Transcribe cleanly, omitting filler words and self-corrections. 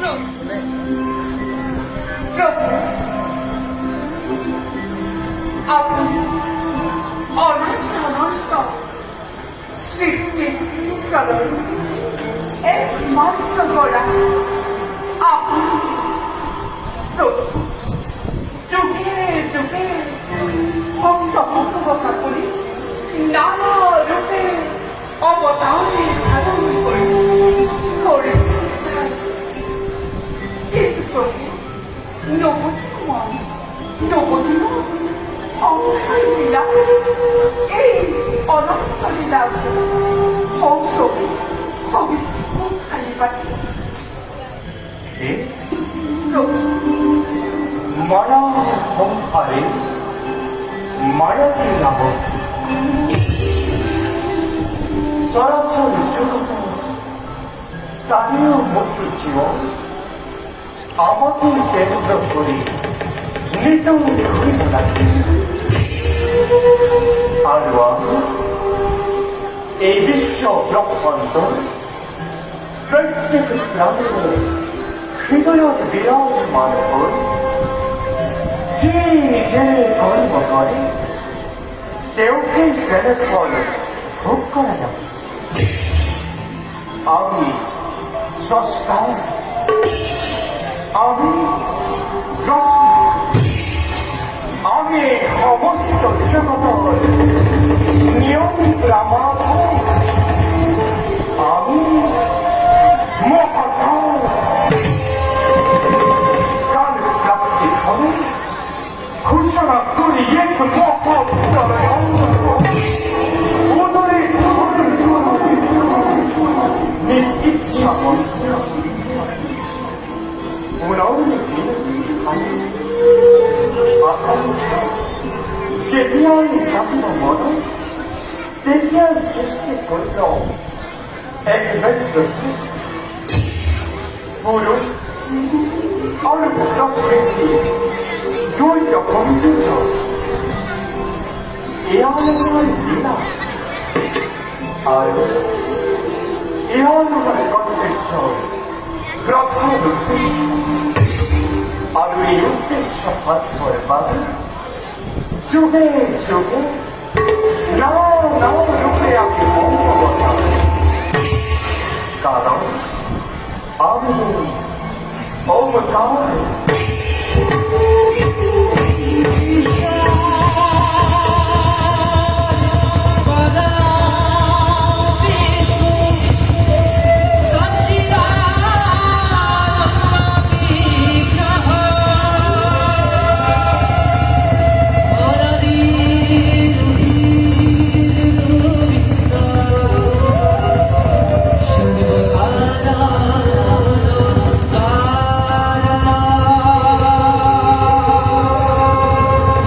প্রভু, আপনি অনাথ অনন্ত সৃষ্টি স্থিতি প্রলয় একমাত্র গড়া আপনি প্রভু, যুগে যুগে ভক্ত ভক্তবতা করি নানা রূপে অবতারে ধারণ করি কিন্তু প্রভু নবজীবন সংসার লীলা এই অনন্ত লীলা ভক্ত খালি পাঠি প্রভু মায়া সংসারে মায়াকে লাভ সরাসরি জগত স্থানীয় মুক্ত জীবন আমাকে কেন্দ্র করে নিতম ঘুরে লাগে আর এই বিশ্ব ব্রহ্মাণ্ড প্রত্যেক প্রাণের হৃদয়ত বিরাজমান হয়ে যে নিজের কর্ম করে কেউকে ফেলে ফল ভোগ করা যাবে। আমি স্রষ্টা, আমি দ্রষ্টা, আমি সমস্ত জগত নিয়ন্ত্রণ, আমি মহাকাল কাল প্রাপ্তি হবে ঘোষণা করি এক মহাপ্রলয় উদরে নিজ ইচ্ছা যেতিয়াই জন্ম মন তেতিয়াই সৃষ্টি করিল একমাত্র সৃষ্টি পুরুষ আর প্রকৃতি দুই রকম যুদ্ধ ইহার লীলা আর ইহার কর্তৃত্ব প্রথম উদ্দেশ্য আর এই উদ্দেশ্য হাত করবার যুগে যুগে নানা রূপে আমি মন্ত্র বসাই, কারণ আমি ওমকার